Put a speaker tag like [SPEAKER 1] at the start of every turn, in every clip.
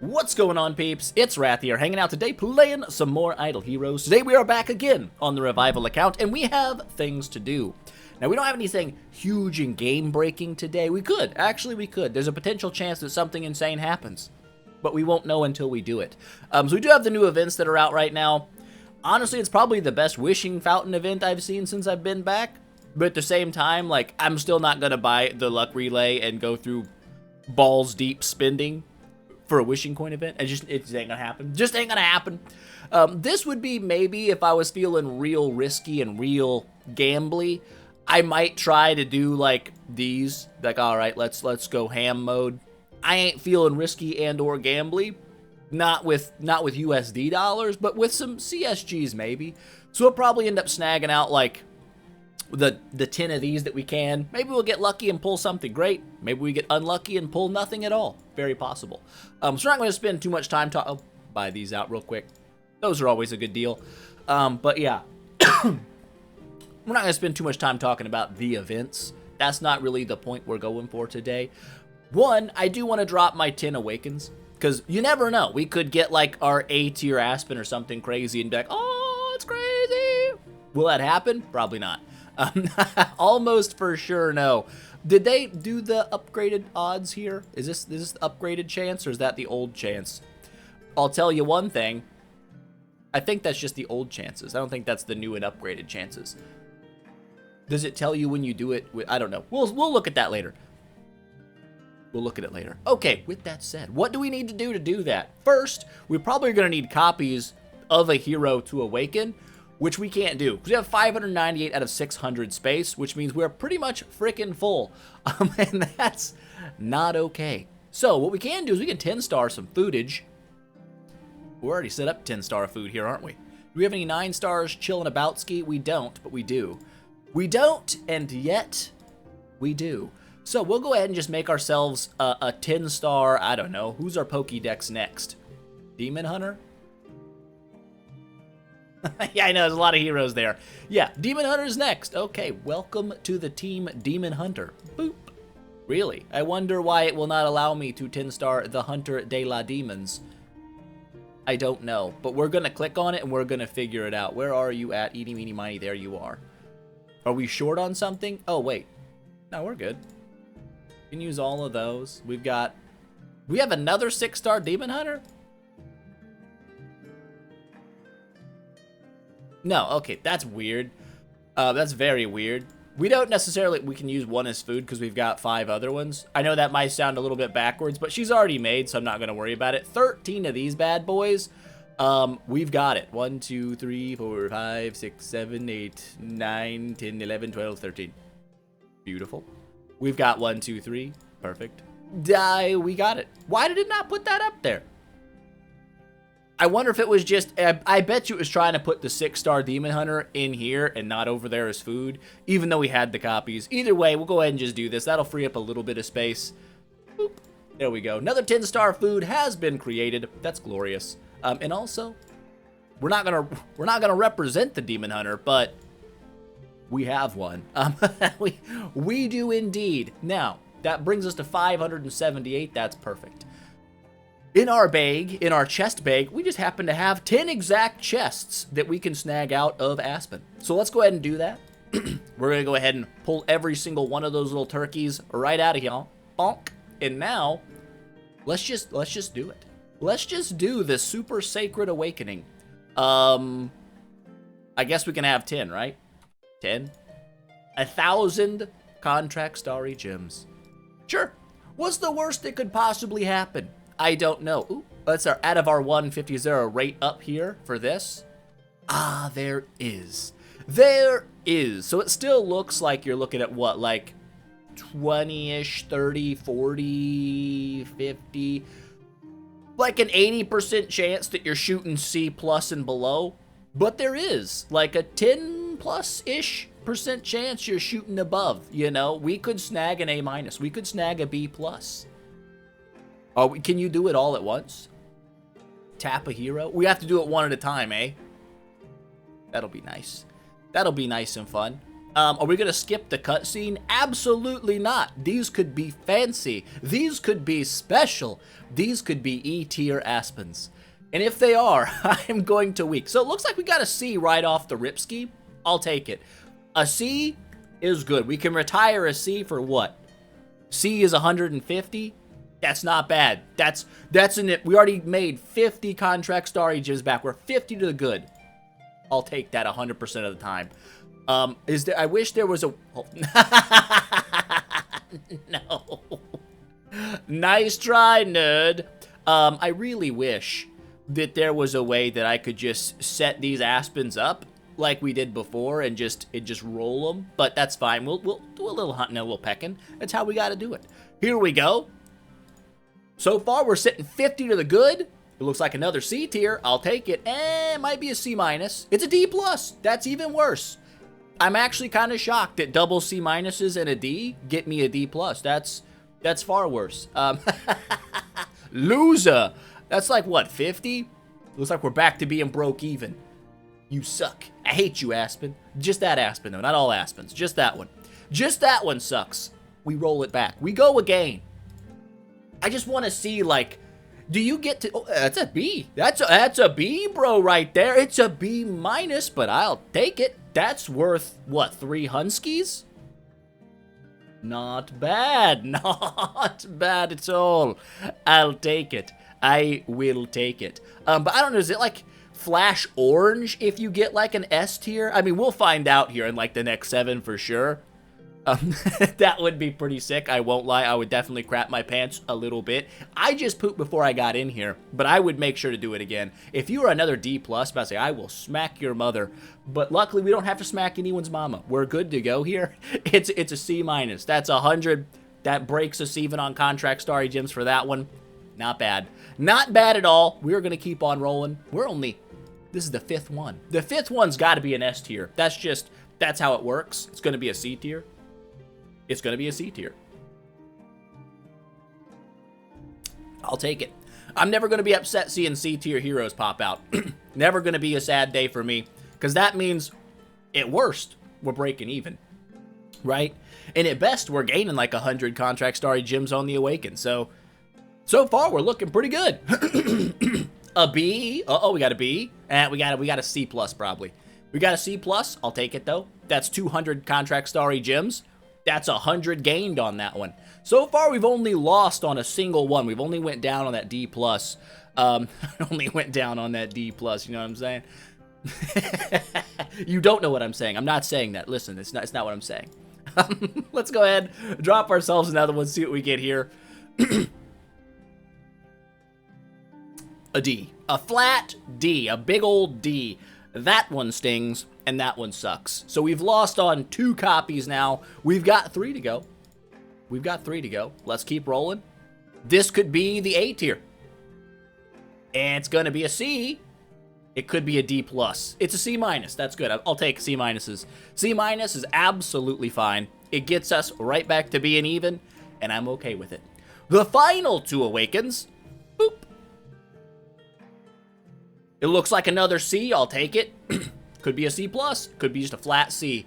[SPEAKER 1] What's going on, peeps? It's Wrath here, hanging out today playing some more Idle Heroes. Today we are back again on the Revival account, and we have things to do. Now, we don't have anything huge and game-breaking today. We could. Actually, we could. There's a potential chance that something insane happens, but we won't know until we do it. So we do have the new events that are out right now. Honestly, it's probably the best Wishing Fountain event I've seen since I've been back, but at the same time, like, I'm still not going to buy the Luck Relay and go through balls-deep spending for a wishing coin event. It just ain't gonna happen. Just ain't gonna happen. This would be maybe if I was feeling real risky and real gambly. I might try to do like these. Like, all right, let's go ham mode. I ain't feeling risky and or gambly. Not with USD dollars, but with some CSGs maybe. So we'll probably end up snagging out like the 10 of these that we can. Maybe we'll get lucky and pull something great. Maybe we get unlucky and pull nothing at all. Very possible. So we're not going to spend too much time talking. I'll buy these out real quick. Those are always a good deal. But yeah, we're not going to spend too much time talking about the events. That's not really the point we're going for today. One, I do want to drop my 10 awakens, because you never know. We could get like our A tier Aspen or something crazy and be like, oh, it's crazy. Will that happen? Probably not. Almost for sure no. Did they do the upgraded odds here? Is this the upgraded chance, or is that the old chance? I'll tell you one thing. I think that's just the old chances. I don't think that's the new and upgraded chances. Does it tell you when you do it? I don't know. We'll look at that later. We'll look at it later. Okay, with that said, what do we need to do that? First, we're probably going to need copies of a hero to awaken, which we can't do, because we have 598 out of 600 space, which means we're pretty much freaking full, and that's not okay. So what we can do is we can 10-star some foodage. We're already set up 10-star food here, aren't we? Do we have any 9 stars chilling about ski? We don't, but we do. We don't, and yet we do. So we'll go ahead and just make ourselves a 10-star, I don't know, who's our Pokédex next? Demon Hunter? Yeah, I know, there's a lot of heroes there. Yeah, Demon Hunter's next. Okay, welcome to the team Demon Hunter. Boop. Really? I wonder why it will not allow me to 10-star the Hunter de la Demons. I don't know, but we're going to click on it and we're going to figure it out. Where are you at? Eeny, meeny, miny, there you are. Are we short on something? Oh, wait. No, we're good. We can use all of those. We have another 6-star Demon Hunter? No, okay, that's weird. That's very weird. We don't necessarily, we can use one as food because we've got 5 other ones. I know that might sound a little bit backwards, but she's already made, so I'm not going to worry about it. 13 of these bad boys. We've got it. 1, 2, 3, 4, 5, 6, 7, 8, 9, 10, 11, 12, 13. Beautiful. We've got 1, 2, 3. Perfect. We got it. Why did it not put that up there? I wonder if it was just, I bet you it was trying to put the 6-star Demon Hunter in here and not over there as food, even though we had the copies. Either way, we'll go ahead and just do this. That'll free up a little bit of space. Boop. There we go. Another 10-star food has been created. That's glorious. And also, we're not gonna represent the Demon Hunter, but we have one. We do indeed. Now, that brings us to 578. That's perfect. In our bag, in our chest bag, we just happen to have 10 exact chests that we can snag out of Aspen. So let's go ahead and do that. We're going to go ahead and pull every single one of those little turkeys right out of here. Bonk. And now, let's just do it. Let's just do the super sacred awakening. I guess we can have 10, right? 10? 1,000 contract starry gems. Sure. What's the worst that could possibly happen? I don't know. Ooh, that's out of our 150. Is there a rate up here for this? Ah, there is. There is. So it still looks like you're looking at what, like 20-ish, 30, 40, 50. Like an 80% chance that you're shooting C+ and below. But there is like a 10+-ish % chance you're shooting above. You know, we could snag an A-. We could snag a B+. Can you do it all at once? Tap a hero? We have to do it one at a time, eh? That'll be nice. That'll be nice and fun. Are we gonna skip the cutscene? Absolutely not. These could be fancy. These could be special. These could be E-tier Aspens. And if they are, I am going to weak. So it looks like we got a C right off the ripski. I'll take it. A C is good. We can retire a C for what? C is 150? That's not bad. That's in it. We already made 50 contract star gems back. We're 50 to the good. I'll take that 100% of the time. I wish there was a... Oh. No. Nice try, nerd. I really wish that there was a way that I could just set these Aspens up like we did before and just roll them. But that's fine. We'll do a little hunting and a little pecking. That's how we got to do it. Here we go. So far, we're sitting 50 to the good. It looks like another C tier. I'll take it. It might be a C minus. It's a D plus. That's even worse. I'm actually kind of shocked that double C minuses and a D get me a D plus. That's far worse. Loser. That's like what, 50? Looks like we're back to being broke even. You suck. I hate you, Aspen. Just that Aspen though, not all Aspens. Just that one. Just that one sucks. We roll it back. We go again. I just want to see, like, do you get to... Oh, that's a B. That's a B, bro, right there. It's a B minus, but I'll take it. That's worth, what, 3 Hunskies? Not bad. Not bad at all. I'll take it. I will take it. But I don't know, is it, like, flash orange if you get, like, an S tier? I mean, we'll find out here in, like, the next 7 for sure. That would be pretty sick. I won't lie. I would definitely crap my pants a little bit. I just pooped before I got in here, but I would make sure to do it again. If you are another D plus, I say I will smack your mother. But luckily, we don't have to smack anyone's mama. We're good to go here. It's a C minus. That's 100. That breaks us even on contract star gems for that one. Not bad. Not bad at all. We're gonna keep on rolling. This is the 5th one. The 5th one's got to be an S tier. That's how it works. It's gonna be a C tier. It's going to be a C tier. I'll take it. I'm never going to be upset seeing C tier heroes pop out. Never going to be a sad day for me. Because that means, at worst, we're breaking even. Right? And at best, we're gaining like 100 contract star gems on the awaken. So far, we're looking pretty good. A B. Uh-oh, we got a B. And we got a C plus probably. We got a C plus. I'll take it though. That's 200 contract star gems. That's 100 gained on that one. So far, we've only lost on a single one. We've only went down on that D plus. Only went down on that D plus. You know what I'm saying? You don't know what I'm saying. I'm not saying that. Listen, it's not what I'm saying. Let's go ahead, drop ourselves another one, see what we get here. A D. A flat D. A big old D. That one stings, and that one sucks. So we've lost on 2 copies now. We've got 3 to go. We've got 3 to go. Let's keep rolling. This could be the A tier. And it's going to be a C. It could be a D plus. It's a C minus. That's good. I'll take C minuses. C minus is absolutely fine. It gets us right back to being even, and I'm okay with it. The final 2 awakens. Boop. It looks like another C. I'll take it. Could be a C plus. Could be just a flat C.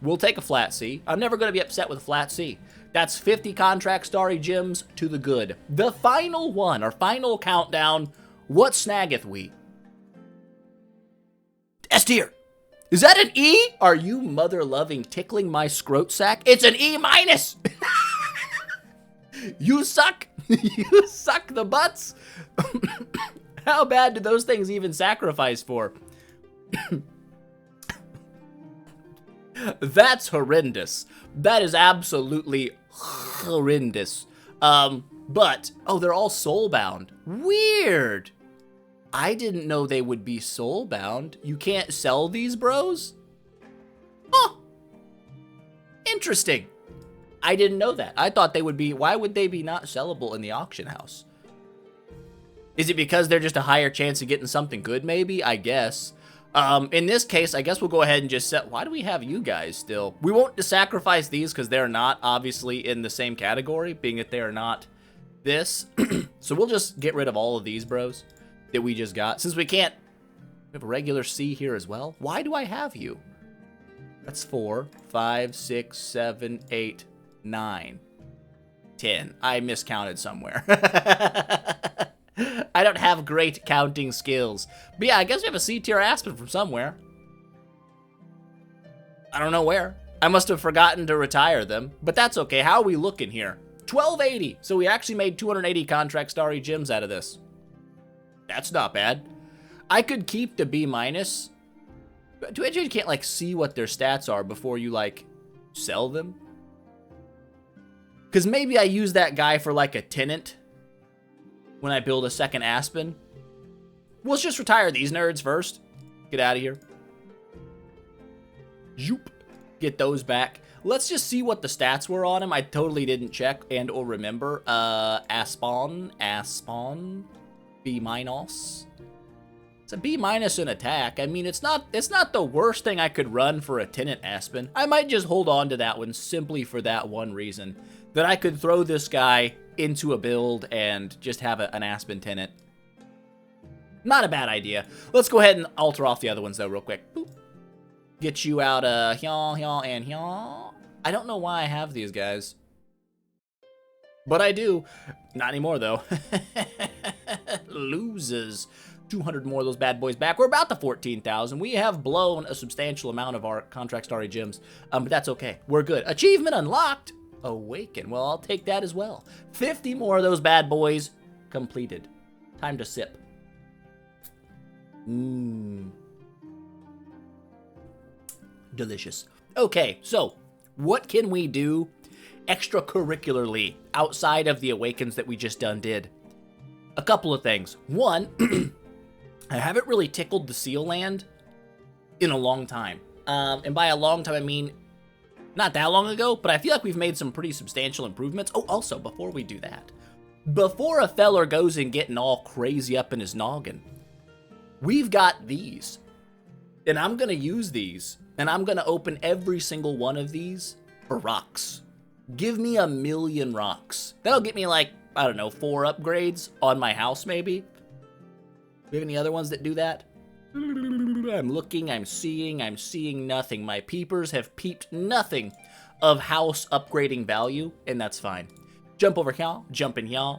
[SPEAKER 1] We'll take a flat C. I'm never going to be upset with a flat C. That's 50 contract starry gems to the good. The final one, our final countdown. What snaggeth we? S tier. Is that an E? Are you mother-loving tickling my scrot sack? It's an E minus. You suck. You suck the butts. How bad do those things even sacrifice for? That's horrendous. That is absolutely horrendous. But, oh, they're all soulbound. Weird. I didn't know they would be soulbound. You can't sell these, bros? Huh. Interesting. I didn't know that. I thought they would be, why would they be not sellable in the auction house? Is it because they're just a higher chance of getting something good, maybe? I guess. In this case, I guess we'll go ahead and just set... Why do we have you guys still? We won't sacrifice these because they're not, obviously, in the same category, being that they are not this. So we'll just get rid of all of these, bros, that we just got. Since we can't... We have a regular C here as well. Why do I have you? That's 4, 5, 6, 7, 8, 9, 10. I miscounted somewhere. I don't have great counting skills. But yeah, I guess we have a C-tier Aspen from somewhere. I don't know where. I must have forgotten to retire them, but that's okay. How are we looking here? 1280. So we actually made 280 contract starry gems out of this. That's not bad. I could keep the B-. Do you can't like see what their stats are before you like sell them? Because maybe I use that guy for like a tenant when I build a second Aspen. Let's just retire these nerds first. Get out of here. Zoop. Get those back. Let's just see what the stats were on him. I totally didn't check and or remember. Aspen, B-. It's a B- in attack. I mean, it's not the worst thing I could run for a tenant Aspen. I might just hold on to that one simply for that one reason. That I could throw this guy into a build and just have an Aspen tenant. Not a bad idea. Let's go ahead and alter off the other ones though real quick. Boop. Get you out of here, and here. I don't know why I have these guys. But I do. Not anymore though. Losers. 200 more of those bad boys back. We're about to 14,000. We have blown a substantial amount of our contract starry gems. But that's okay. We're good. Achievement unlocked. Awaken. Well, I'll take that as well. 50 more of those bad boys completed. Time to sip. Delicious. Okay, so what can we do extracurricularly outside of the awakens that we just did? A couple of things. One, I haven't really tickled the seal land in a long time. And by a long time, I mean not that long ago, but I feel like we've made some pretty substantial improvements. Oh, also, before we do that, before a feller goes and getting all crazy up in his noggin, we've got these. And I'm going to use these. And I'm going to open every single one of these for rocks. Give me 1,000,000 rocks. That'll get me like, I don't know, 4 upgrades on my house maybe. Do we have any other ones that do that? I'm looking, I'm seeing nothing. My peepers have peeped nothing of house upgrading value, and that's fine. Jump over here, jump in here.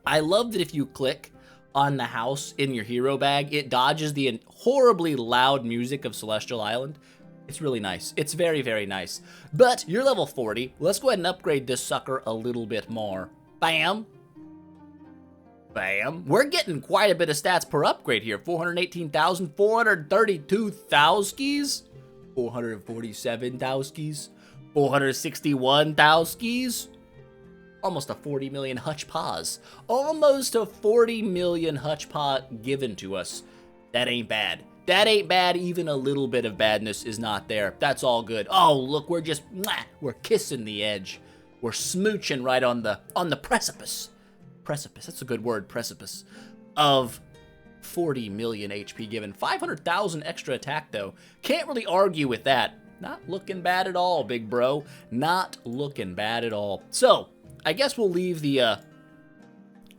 [SPEAKER 1] I love that if you click on the house in your hero bag, it dodges the horribly loud music of Celestial Island. It's really nice. It's very, very nice. But you're level 40. Let's go ahead and upgrade this sucker a little bit more. Bam. Bam. We're getting quite a bit of stats per upgrade here. 418,000, 432 thouskies, 447 thouskies, 461 thouskies. Almost a 40 million hutch paws. Almost a 40 million hutch paw given to us. That ain't bad. That ain't bad. Even a little bit of badness is not there. That's all good. Oh, look, we're just, we're kissing the edge. We're smooching right on the precipice. Precipice, that's a good word, precipice. Of 40 million HP given. 500,000 extra attack, though. Can't really argue with that. Not looking bad at all, big bro. Not looking bad at all. So, I guess we'll leave the,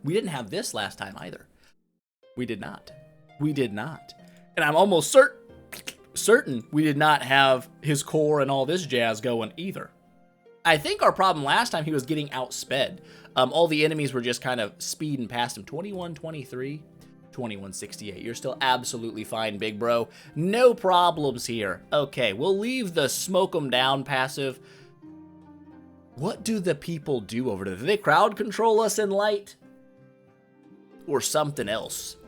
[SPEAKER 1] we didn't have this last time either. We did not. We did not. And I'm almost certain we did not have his core and all this jazz going either. I think our problem last time, he was getting outsped. All the enemies were just kind of speeding past him. 2123, 2168. You're still absolutely fine, big bro. No problems here. Okay, we'll leave the smoke 'em down passive. What do the people do over there? Do they crowd control us in light? Or something else?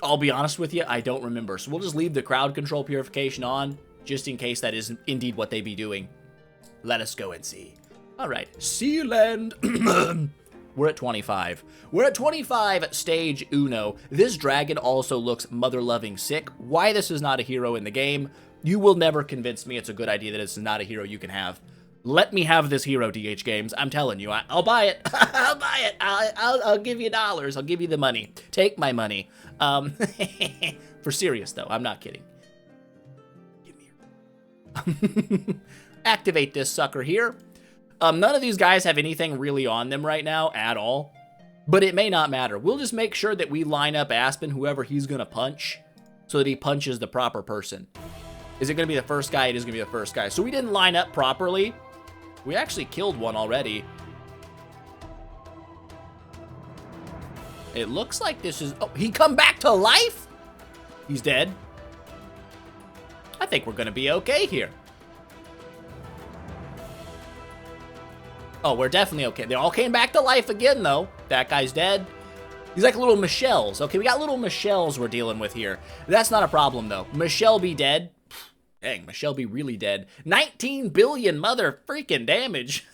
[SPEAKER 1] I'll be honest with you, I don't remember. So we'll just leave the crowd control purification on, just in case that is indeed what they be doing. Let us go and see. All right, Sea Land. We're at 25. We're at 25 stage Uno. This dragon also looks mother-loving sick. Why this is not a hero in the game, you will never convince me it's a good idea that it's not a hero you can have. Let me have this hero, DH Games. I'm telling you, I'll buy it. I'll buy it. I'll give you dollars. I'll give you the money. Take my money. For serious, though. I'm not kidding. Give me your... Activate this sucker here. None of these guys have anything really on them right now at all. But it may not matter. We'll just make sure that we line up Aspen, whoever he's going to punch, so that he punches the proper person. Is it going to be the first guy? It is going to be the first guy. So we didn't line up properly. We actually killed one already. It looks like this is... Oh, he come back to life? He's dead. I think we're going to be okay here. Oh, we're definitely okay. They all came back to life again, though. That guy's dead. He's like little Michelles. Okay, we got little Michelles we're dealing with here. That's not a problem, though. Michelle be dead. Dang, Michelle be really dead. 19 billion mother freaking damage.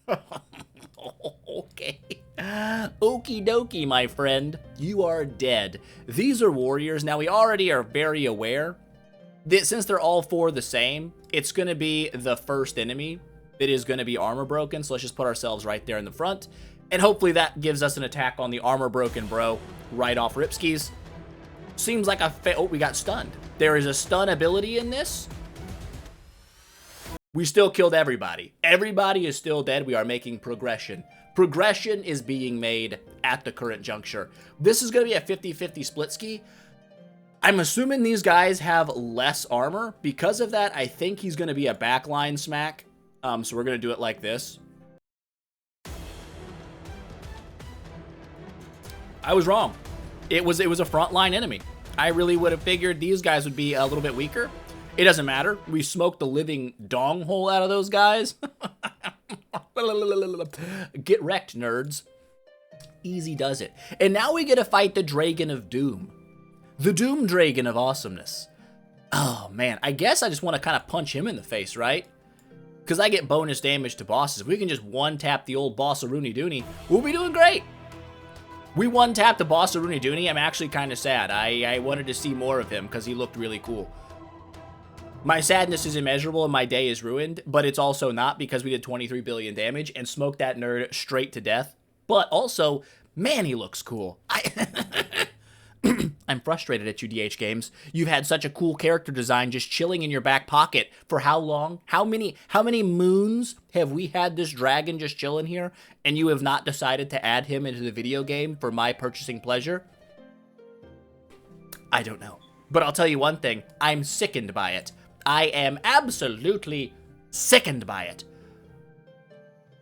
[SPEAKER 1] Okay. Okie dokie, my friend. You are dead. These are warriors. Now, we already are very aware that since they're all four the same, it's going to be the first enemy that is going to be armor broken. So let's just put ourselves right there in the front. And hopefully that gives us an attack on the armor broken bro right off ripskis. Seems like oh, we got stunned. There is a stun ability in this. We still killed everybody. Everybody is still dead. We are making progression. Progression is being made at the current juncture. This is going to be a 50-50 split ski. I'm assuming these guys have less armor. Because of that, I think he's going to be a backline smack. So we're going to do it like this. I was wrong. It was a frontline enemy. I really would have figured these guys would be a little bit weaker. It doesn't matter. We smoked the living dong hole out of those guys. Get wrecked, nerds. Easy does it. And now we get to fight the Dragon of Doom. The Doom Dragon of Awesomeness. Oh, man. I guess I just want to kind of punch him in the face, right? Because I get bonus damage to bosses. If we can just one-tap the old boss of Rooney Dooney, we'll be doing great. We one-tapped the boss of Rooney Dooney. I'm actually kind of sad. I wanted to see more of him because he looked really cool. My sadness is immeasurable and my day is ruined, but it's also not because we did 23 billion damage and smoked that nerd straight to death. But also, man, he looks cool. I'm frustrated at you, DH Games. You've had such a cool character design just chilling in your back pocket for how long? How many moons have we had this dragon just chilling here, and you have not decided to add him into the video game for my purchasing pleasure? I don't know. But I'll tell you one thing. I'm sickened by it. I am absolutely sickened by it.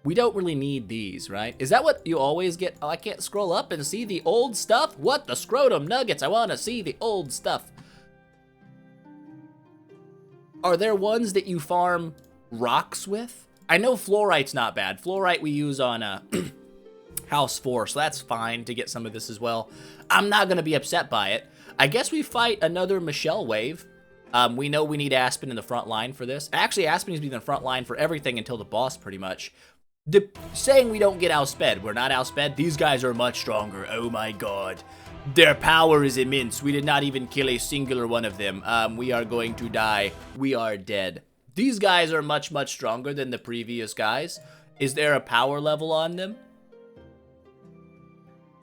[SPEAKER 1] We don't really need these, right? Is that what you always get? Oh, I can't scroll up and see the old stuff? What? The scrotum nuggets. I want to see the old stuff. Are there ones that you farm rocks with? I know fluorite's not bad. Fluorite we use on House 4, so that's fine to get some of this as well. I'm not going to be upset by it. I guess we fight another Michelle wave. We know we need Aspen in the front line for this. Actually, Aspen needs to be in the front line for everything until the boss, pretty much. Saying we don't get outsped. We're not outsped. These guys are much stronger. Oh my god. Their power is immense. We did not even kill a singular one of them. We are going to die. We are dead. These guys are much, much stronger than the previous guys. Is there a power level on them?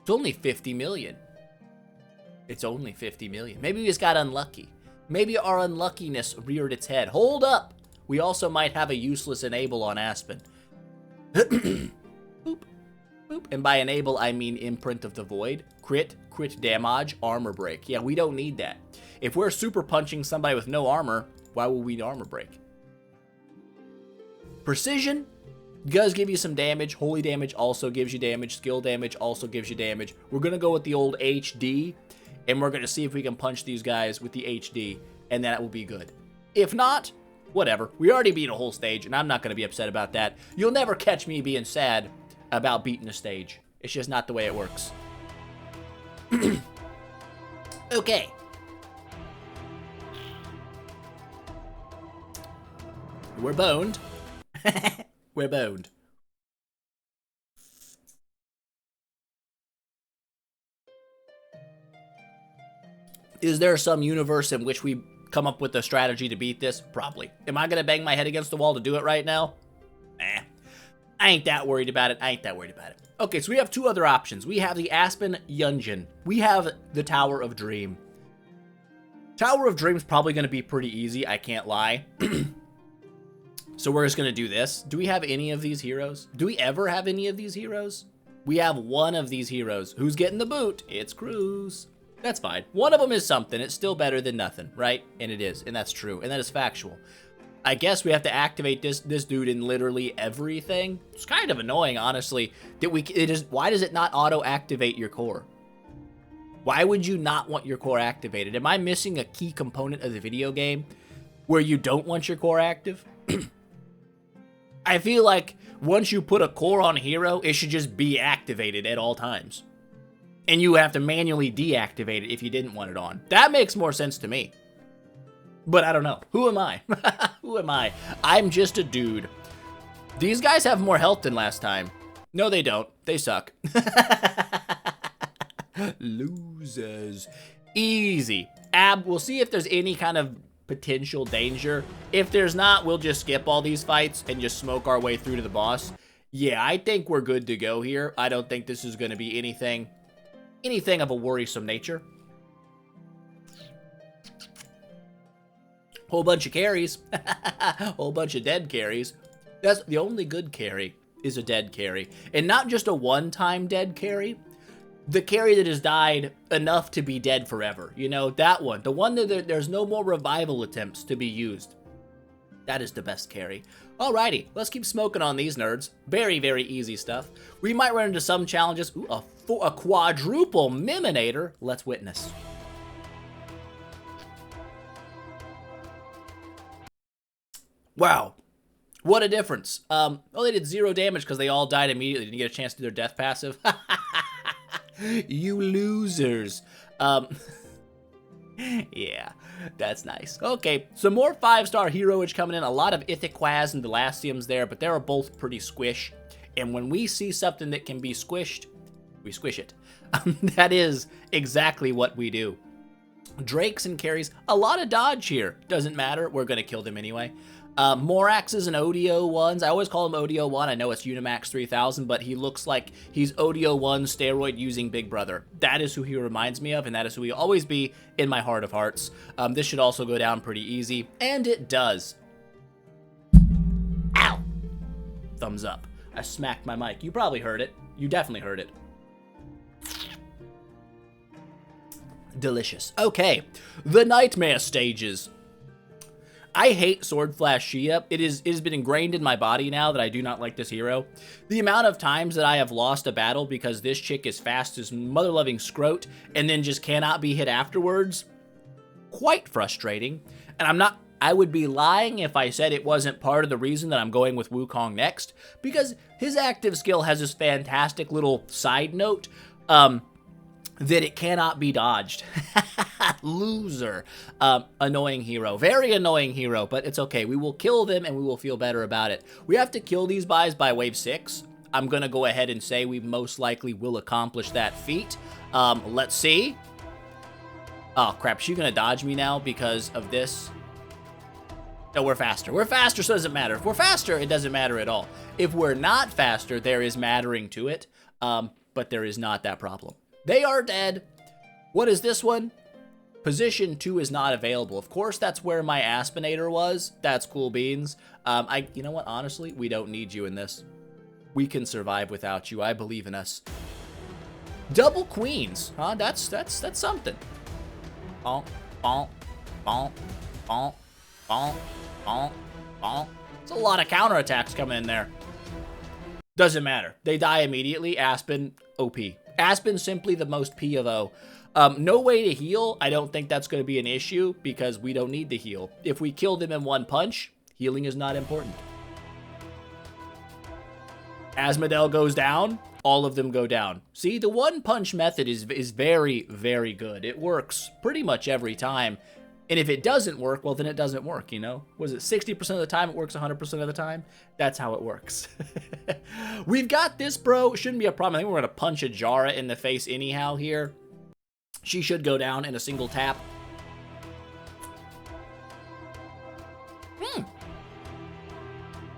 [SPEAKER 1] It's only 50 million. It's only 50 million. Maybe we just got unlucky. Maybe our unluckiness reared its head. Hold up! We also might have a useless enable on Aspen. Boop. Boop. And by enable, I mean imprint of the void. Crit damage, armor break. Yeah, we don't need that. If we're super punching somebody with no armor, why would we need armor break? Precision does give you some damage. Holy damage also gives you damage. Skill damage also gives you damage. We're going to go with the old HD. And we're going to see if we can punch these guys with the HD, and that will be good. If not, whatever. We already beat a whole stage, and I'm not going to be upset about that. You'll never catch me being sad about beating a stage. It's just not the way it works. Okay. We're boned. We're boned. Is there some universe in which we come up with a strategy to beat this? Probably. Am I going to bang my head against the wall to do it right now? Nah. I ain't that worried about it. Okay, so we have two other options. We have the Aspen Yunjin. We have the Tower of Dream. Tower of Dream's probably going to be pretty easy. I can't lie. So we're just going to do this. Do we have any of these heroes? Do we ever have any of these heroes? We have one of these heroes. Who's getting the boot? It's Cruz. That's fine. One of them is something. It's still better than nothing, right? And it is, and that's true, and that is factual. I guess we have to activate this dude in literally everything. It's kind of annoying, honestly. Why does it not auto-activate your core? Why would you not want your core activated? Am I missing a key component of the video game where you don't want your core active? I feel like once you put a core on a hero, it should just be activated at all times. And you have to manually deactivate it if you didn't want it on. That makes more sense to me. But I don't know. Who am I? Who am I? I'm just a dude. These guys have more health than last time. No, they don't. They suck. Losers. Easy. We'll see if there's any kind of potential danger. If there's not, we'll just skip all these fights and just smoke our way through to the boss. Yeah, I think we're good to go here. I don't think this is going to be anything of a worrisome nature. Whole bunch of carries. Whole bunch of dead carries. That's the only good carry is a dead carry. And not just a one-time dead carry. The carry that has died enough to be dead forever. You know, that one. The one that there's no more revival attempts to be used. That is the best carry. Alrighty, let's keep smoking on these nerds. Very, very easy stuff. We might run into some challenges. Ooh, a quadruple Miminator. Let's witness. Wow. What a difference. Oh, they did 0 damage because they all died immediately. Didn't get a chance to do their death passive. You losers. Yeah, that's nice. Okay, some more 5-star heroage coming in. A lot of Ithiquaz and Delaciums there, but they're both pretty squish. And when we see something that can be squished, we squish it. That is exactly what we do. Drakes and carries, a lot of dodge here. Doesn't matter, we're gonna kill them anyway. Moraxes and Odio 1s. I always call him Odio 1. I know it's Unimax 3000, but he looks like he's Odio 1 steroid using Big Brother. That is who he reminds me of, and that is who he'll always be in my heart of hearts. This should also go down pretty easy, and it does. Ow! Thumbs up. I smacked my mic. You probably heard it. You definitely heard it. Delicious. Okay, the Nightmare stages. I hate Sword Flash Shia. It has been ingrained in my body now that I do not like this hero. The amount of times that I have lost a battle because this chick is fast as mother-loving scrote and then just cannot be hit afterwards, quite frustrating. And I would be lying if I said it wasn't part of the reason that I'm going with Wukong next, because his active skill has this fantastic little side note, that it cannot be dodged. Loser. Annoying hero. Very annoying hero, but it's okay. We will kill them and we will feel better about it. We have to kill these guys by wave 6. I'm gonna go ahead and say we most likely will accomplish that feat. Let's see. Oh crap, she's gonna dodge me now because of this. No, we're faster. We're faster, so it doesn't matter. If we're faster, it doesn't matter at all. If we're not faster, there is mattering to it, but there is not that problem. They are dead. What is this one? Position 2 is not available. Of course, that's where my Aspinator was. That's cool beans. You know what? Honestly, we don't need you in this. We can survive without you. I believe in us. Double queens, huh? That's something. Bonk, bonk, bonk, bonk, bonk, bonk, bonk. There's a lot of counterattacks coming in there. Doesn't matter. They die immediately. Aspen, OP. Aspen simply the most P of O. No way to heal. I don't think that's going to be an issue because we don't need to heal. If we kill them in one punch, healing is not important. Asmodel goes down, all of them go down. See, the one punch method is very, very good. It works pretty much every time. And if it doesn't work, well, then it doesn't work, you know? Was it 60% of the time it works 100% of the time? That's how it works. We've got this, bro. Shouldn't be a problem. I think we're going to punch a Jara in the face anyhow here. She should go down in a single tap.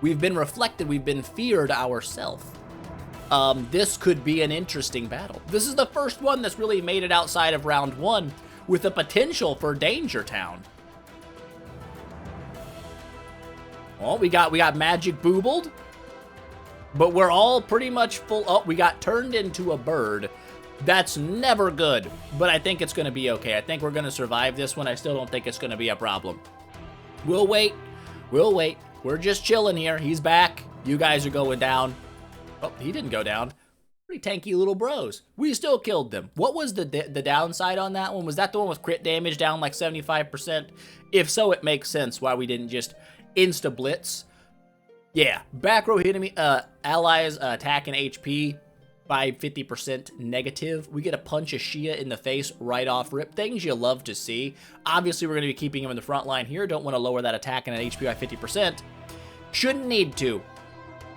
[SPEAKER 1] We've been reflected. We've been feared ourselves. This could be an interesting battle. This is the first one that's really made it outside of round 1. With the potential for Danger Town. Well, we got Magic Boobled, but we're all pretty much full. Oh, we got turned into a bird. That's never good, but I think it's going to be okay. I think we're going to survive this one. I still don't think it's going to be a problem. We'll wait. We'll wait. We're just chilling here. He's back. You guys are going down. Oh, he didn't go down. Pretty tanky little bros. We still killed them. What was the downside on that one? Was that the one with crit damage down like 75%? If so, it makes sense why we didn't just insta-blitz. Yeah, back row hit enemy, allies attack and HP by 50% negative. We get a punch of Shia in the face right off rip. Things you love to see. Obviously, we're going to be keeping him in the front line here. Don't want to lower that attack and an HP by 50%. Shouldn't need to.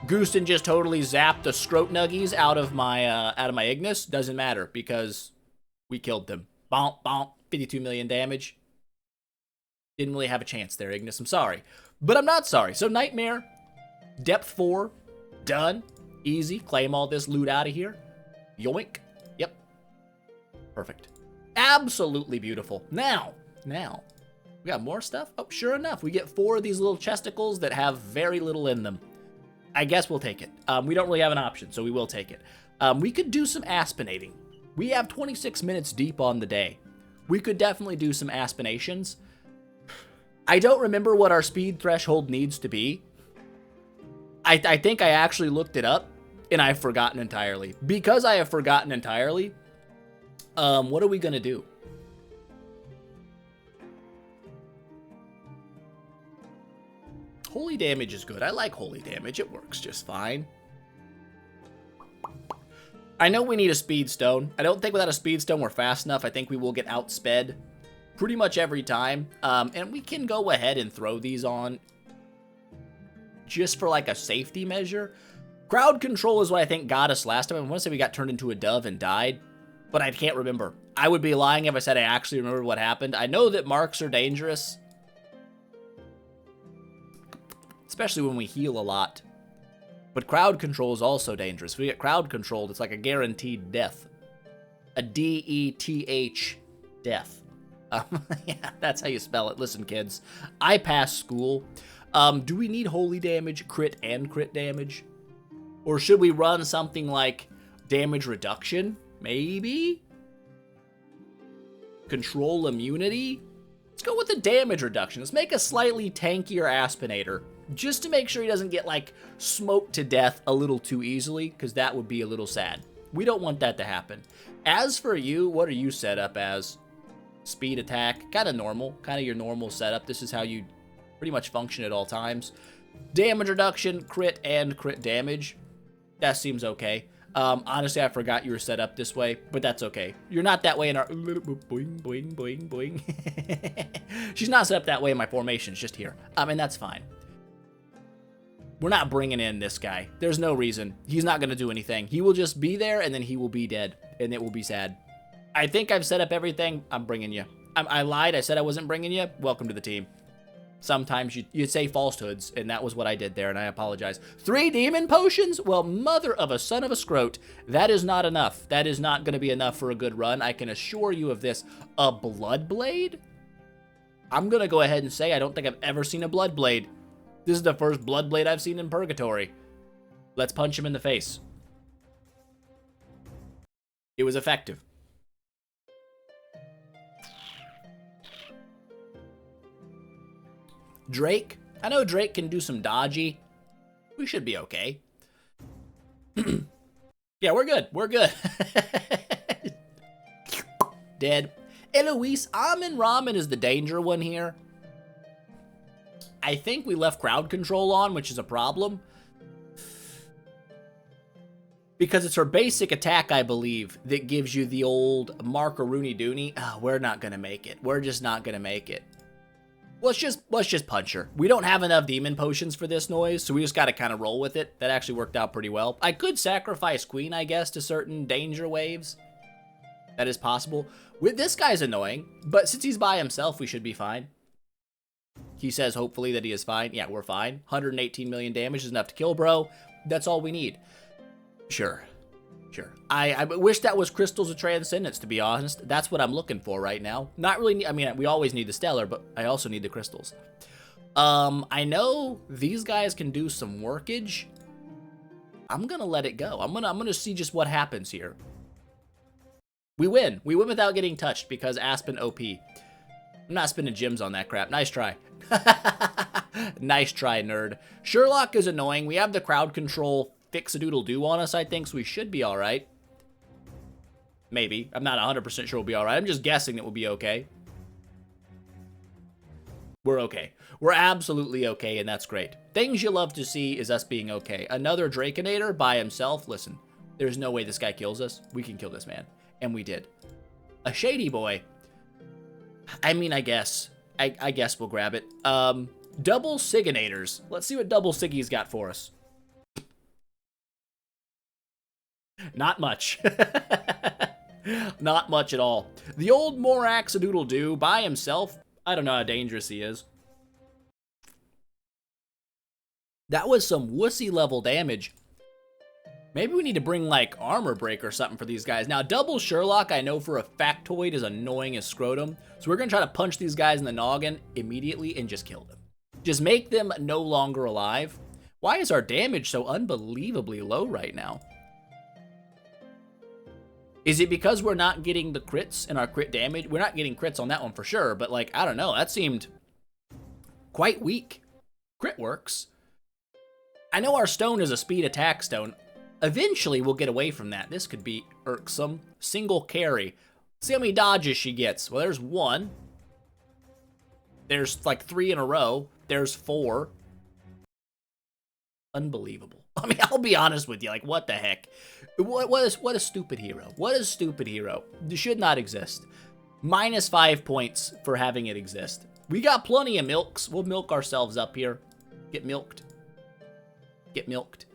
[SPEAKER 1] Gooston just totally zapped the Scroat Nuggies out of my Ignis. Doesn't matter because we killed them. Bonk, bonk, 52 million damage. Didn't really have a chance there, Ignis. I'm sorry. But I'm not sorry. So Nightmare, depth 4, done. Easy. Claim all this loot out of here. Yoink. Yep. Perfect. Absolutely beautiful. Now, we got more stuff? Oh, sure enough. We get 4 of these little chesticles that have very little in them. I guess we'll take it. We don't really have an option, so we will take it. We could do some aspinating. We have 26 minutes deep on the day. We could definitely do some aspinations. I don't remember what our speed threshold needs to be. I think I actually looked it up, and I've forgotten entirely. Because I have forgotten entirely, what are we going to do? Holy damage is good. I like holy damage. It works just fine. I know we need a speed stone. I don't think without a speed stone we're fast enough. I think we will get outsped pretty much every time. And we can go ahead and throw these on just for like a safety measure. Crowd control is what I think got us last time. I want to say we got turned into a dove and died, but I can't remember. I would be lying if I said I actually remember what happened. I know that marks are dangerous, especially when we heal a lot. But crowd control is also dangerous. If we get crowd controlled, it's like a guaranteed death. A D-E-T-H death. Yeah, that's how you spell it. Listen, kids, I passed school. Do we need holy damage, crit, and crit damage? Or should we run something like damage reduction? Maybe? Control immunity? Let's go with the damage reduction. Let's make a slightly tankier Aspinator, just to make sure he doesn't get, like, smoked to death a little too easily, because that would be a little sad. We don't want that to happen. As for you, what are you set up as? Speed attack, kind of normal, kind of your normal setup. This is how you pretty much function at all times. Damage reduction, crit, and crit damage. That seems okay. Honestly, I forgot you were set up this way, but that's okay. You're not that way in our... Boing, boing, boing, boing. She's not set up that way in my formations, just here. And that's fine. We're not bringing in this guy. There's no reason. He's not going to do anything. He will just be there, and then he will be dead, and it will be sad. I think I've set up everything. I'm bringing you. I lied. I said I wasn't bringing you. Welcome to the team. Sometimes you'd say falsehoods, and that was what I did there, and I apologize. 3 demon potions? Well, mother of a son of a scrote. That is not enough. That is not going to be enough for a good run. I can assure you of this. A blood blade? I'm going to go ahead and say I don't think I've ever seen a blood blade. This is the first blood blade I've seen in Purgatory. Let's punch him in the face. It was effective. Drake. I know Drake can do some dodgy. We should be okay. Yeah, we're good. We're good. Dead. Eloise, Amin Ramen is the danger one here. I think we left crowd control on, which is a problem. Because it's her basic attack, I believe, that gives you the old Markaroonie Dooney. Oh, we're not going to make it. We're just not going to make it. Let's just punch her. We don't have enough demon potions for this noise, so we just got to kind of roll with it. That actually worked out pretty well. I could sacrifice Queen, I guess, to certain danger waves. That is possible. This guy's annoying, but since he's by himself, we should be fine. He says, hopefully, that he is fine. Yeah, we're fine. 118 million damage is enough to kill, bro. That's all we need. Sure. Sure. I wish that was Crystals of Transcendence, to be honest. That's what I'm looking for right now. Not really, I mean, we always need the Stellar, but I also need the Crystals. I know these guys can do some workage. I'm gonna let it go. I'm gonna see just what happens here. We win. We win without getting touched because Aspen OP. I'm not spending gems on that crap. Nice try. Nice try, nerd. Sherlock is annoying. We have the crowd control fix-a-doodle-do on us, I think, so we should be all right. Maybe. I'm not 100% sure we'll be all right. I'm just guessing that we'll be okay. We're okay. We're absolutely okay, and that's great. Things you love to see is us being okay. Another Draconator by himself. Listen, there's no way this guy kills us. We can kill this man. And we did. A Shady Boy. I mean, I guess. I guess we'll grab it. Double Sigonators. Let's see what Double Siggy's got for us. Not much. Not much at all. The old Morax-a-doodle-doo by himself. I don't know how dangerous he is. That was some wussy level damage. Maybe we need to bring, like, Armor Break or something for these guys. Now, Double Sherlock, I know for a factoid, is annoying as scrotum. So we're going to try to punch these guys in the noggin immediately and just kill them. Just make them no longer alive. Why is our damage so unbelievably low right now? Is it because we're not getting the crits and our crit damage? We're not getting crits on that one for sure, but, like, I don't know. That seemed quite weak. Crit works. I know our stone is a speed attack stone. Eventually, we'll get away from that. This could be irksome. Single carry. See how many dodges she gets. Well, there's 1. There's like 3 in a row. There's 4. Unbelievable. I mean, I'll be honest with you. Like, what the heck? What a stupid hero. What a stupid hero. It should not exist. Minus 5 points for having it exist. We got plenty of milks. We'll milk ourselves up here. Get milked. Get milked.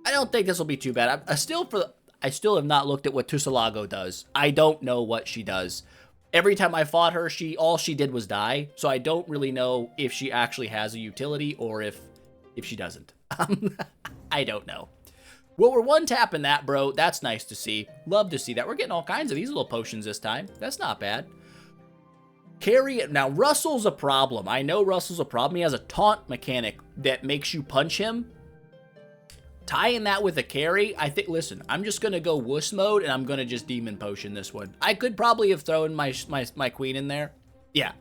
[SPEAKER 1] I don't think this will be too bad. I still have not looked at what Tusalago does. I don't know what she does. Every time I fought her, all she did was die. So I don't really know if she actually has a utility or if she doesn't. I don't know. Well, we're one-tapping that, bro. That's nice to see. Love to see that. We're getting all kinds of these little potions this time. That's not bad. Carry it. Now, Russell's a problem. I know Russell's a problem. He has a taunt mechanic that makes you punch him. Tying that with a carry, I think, listen, I'm just going to go wuss mode, and I'm going to just demon potion this one. I could probably have thrown my queen in there. Yeah.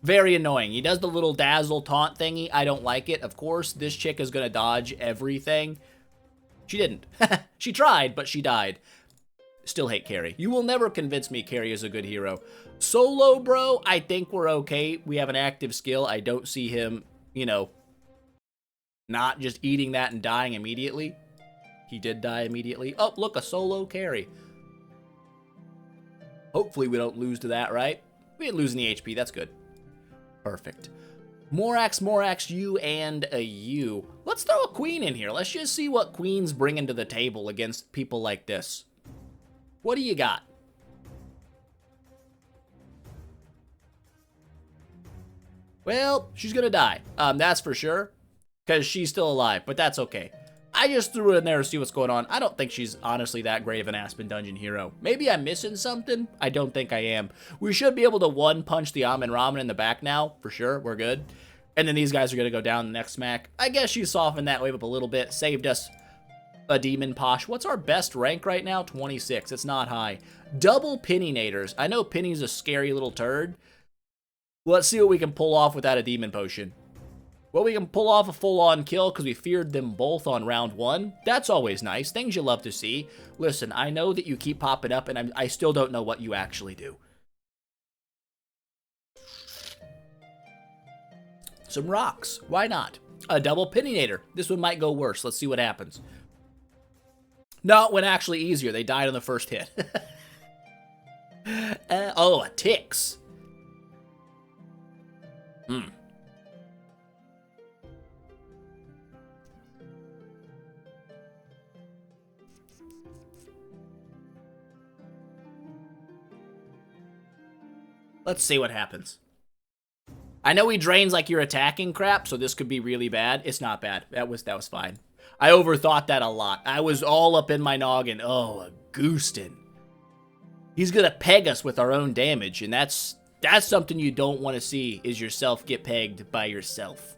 [SPEAKER 1] Very annoying. He does the little dazzle taunt thingy. I don't like it. Of course, this chick is going to dodge everything. She didn't. She tried, but she died. Still hate Carrie. You will never convince me Carrie is a good hero. Solo, bro, I think we're okay. We have an active skill. I don't see him, you know, not just eating that and dying immediately. He did die immediately. Oh, look, a solo carry. Hopefully we don't lose to that, right? We didn't lose any HP. That's good. Perfect. Morax, you, and a you. Let's throw a queen in here. Let's just see what queens bringing to the table against people like this. What do you got? Well, she's gonna die. That's for sure. Because she's still alive, but that's okay. I just threw it in there to see what's going on. I don't think she's honestly that great of an Aspen Dungeon hero. Maybe I'm missing something? I don't think I am. We should be able to one-punch the Amen Ramen in the back now, for sure. We're good. And then these guys are going to go down the next smack. I guess she softened that wave up a little bit. Saved us a Demon Posh. What's our best rank right now? 26. It's not high. Double Penninators. I know Penny's a scary little turd. Let's see what we can pull off without a Demon Potion. Well, we can pull off a full-on kill because we feared them both on round 1. That's always nice. Things you love to see. Listen, I know that you keep popping up, and I still don't know what you actually do. Some rocks. Why not? A double Penninator. This one might go worse. Let's see what happens. No, it went actually easier. They died on the first hit. Oh, a Tix. Let's see what happens. I know he drains like you're attacking crap, so this could be really bad. It's not bad. That was fine. I overthought that a lot. I was all up in my noggin. Oh, a Goostin. He's gonna peg us with our own damage, and that's something you don't want to see, is yourself get pegged by yourself.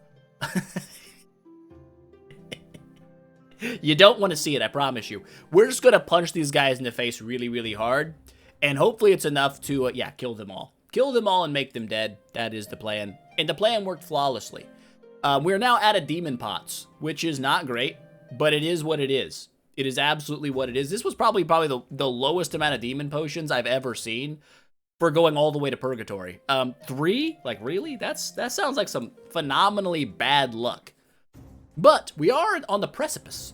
[SPEAKER 1] You don't want to see it, I promise you. We're just going to punch these guys in the face really, really hard. And hopefully it's enough to, yeah, kill them all. Kill them all and make them dead. That is the plan. And the plan worked flawlessly. We're now out of demon pots, which is not great, but it is what it is. It is absolutely what it is. This was probably the lowest amount of demon potions I've ever seen for going all the way to purgatory. 3? Like, really? That sounds like some phenomenally bad luck. But we are on the precipice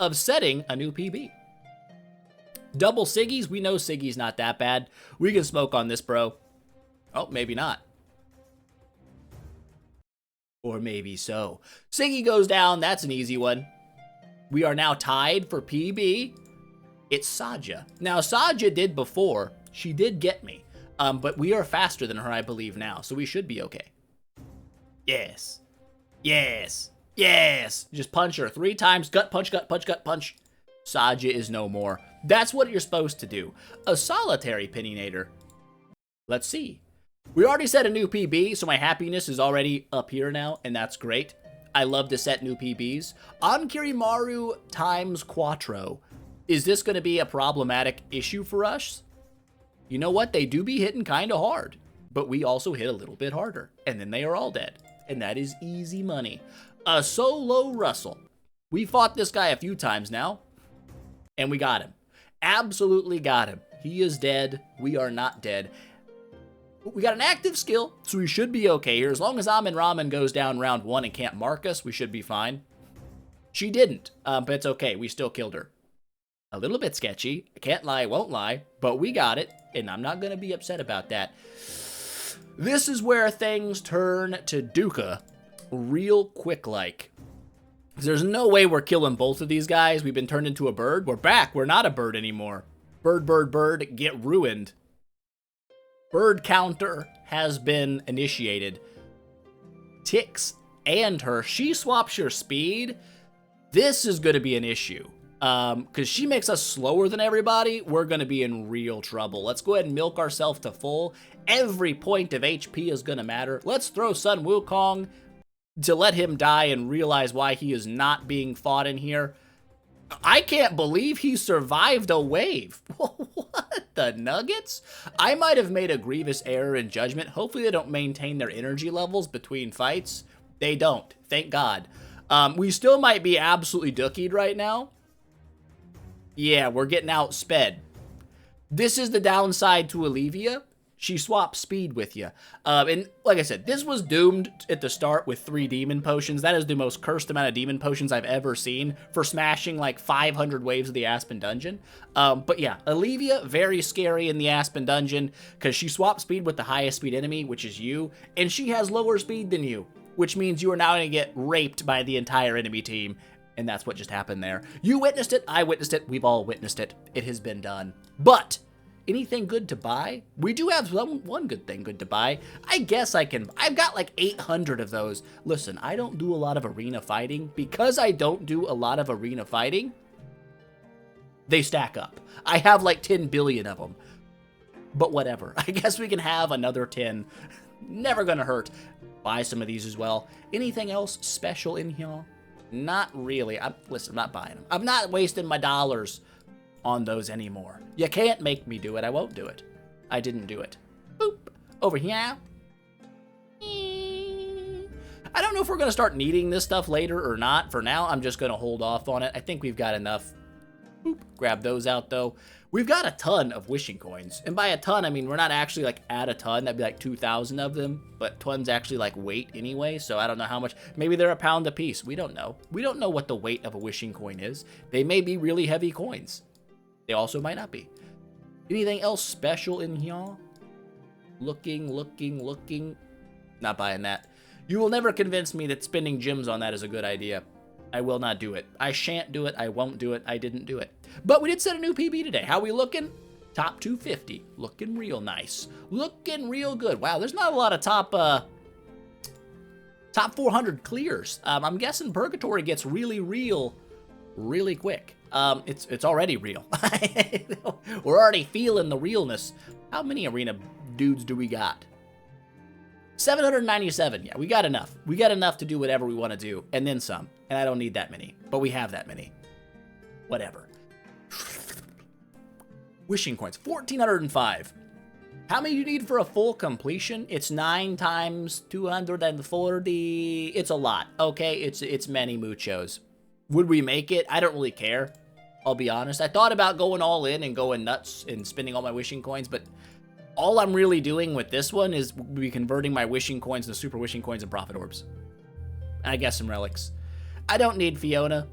[SPEAKER 1] of setting a new PB. Double Siggies, we know Siggy's not that bad. We can smoke on this, bro. Oh, maybe not. Or maybe so. Siggy goes down, that's an easy one. We are now tied for PB. It's Saja. Now, Saja did before. She did get me. But we are faster than her, I believe, now. So we should be okay. Yes. Yes. Yes. Just punch her 3 times. Gut punch, gut punch, gut punch. Saja is no more. That's what you're supposed to do. A solitary Pininator. Let's see. We already set a new PB, so my happiness is already up here now, and that's great. I love to set new PBs. Ankirimaru times Quattro. Is this going to be a problematic issue for us? You know what? They do be hitting kind of hard, but we also hit a little bit harder, and then they are all dead, and that is easy money. A Solo Russell. We fought this guy a few times now, and we got him. Absolutely got him. He is dead. We are not dead. We got an active skill, so we should be okay here. As long as Amin Ramen goes down round 1 and can't mark us, we should be fine. She didn't, but it's okay. We still killed her. A little bit sketchy. I can't lie, won't lie, but we got it, and I'm not going to be upset about that. This is where things turn to Duca real quick-like. There's no way we're killing both of these guys. We've been turned into a bird. We're back. We're not a bird anymore. Bird, bird, bird, get ruined. Bird counter has been initiated. Ticks and her. She swaps your speed. This is going to be an issue. Because she makes us slower than everybody. We're going to be in real trouble. Let's go ahead and milk ourselves to full. Every point of HP is going to matter. Let's throw Sun Wukong to let him die and realize why he is not being fought in here. I can't believe he survived a wave. What the nuggets? I might have made a grievous error in judgment. Hopefully they don't maintain their energy levels between fights. They don't. Thank God. We still might be absolutely dookied right now. Yeah, we're getting outsped. This is the downside to Olivia. She swaps speed with you. And like I said, this was doomed at the start with 3 demon potions. That is the most cursed amount of demon potions I've ever seen for smashing like 500 waves of the Aspen dungeon. But yeah, Olivia, very scary in the Aspen dungeon because she swaps speed with the highest speed enemy, which is you, and she has lower speed than you, which means you are now going to get raped by the entire enemy team. And that's what just happened there. You witnessed it. I witnessed it. We've all witnessed it. It has been done. But anything good to buy? We do have one good thing good to buy. I guess I can. I've got like 800 of those. Listen, I don't do a lot of arena fighting. Because I don't do a lot of arena fighting, they stack up. I have like 10 billion of them. But whatever. I guess we can have another 10. Never gonna hurt. Buy some of these as well. Anything else special in here? Not really. Listen, I'm not buying them. I'm not wasting my dollars on those anymore. You can't make me do it. I won't do it. I didn't do it. Boop. Over here. I don't know if we're going to start needing this stuff later or not. For now, I'm just going to hold off on it. I think we've got enough. Boop. Grab those out, though. We've got a ton of wishing coins. And by a ton, I mean we're not actually like at a ton. That'd be like 2,000 of them. But tons actually like weight anyway. So I don't know how much. Maybe they're a pound a piece. We don't know. We don't know what the weight of a wishing coin is. They may be really heavy coins. They also might not be. Anything else special in here? Looking. Not buying that. You will never convince me that spending gems on that is a good idea. I will not do it. I shan't do it. I won't do it. I didn't do it. But we did set a new PB today. How we looking? Top 250. Looking real nice. Looking real good. Wow, there's not a lot of top 400 clears. I'm guessing Purgatory gets really real really quick. It's already real. We're already feeling the realness. How many arena dudes do we got? 797. Yeah, we got enough. We got enough to do whatever we want to do, and then some. And I don't need that many, but we have that many. Whatever. Wishing coins, 1,405. How many do you need for a full completion? It's 9 times 240. It's a lot, okay? It's many muchos. Would we make it? I don't really care. I'll be honest. I thought about going all in and going nuts and spending all my wishing coins, but all I'm really doing with this one is be converting my wishing coins to super wishing coins and profit orbs. And I guess some relics. I don't need Fiona.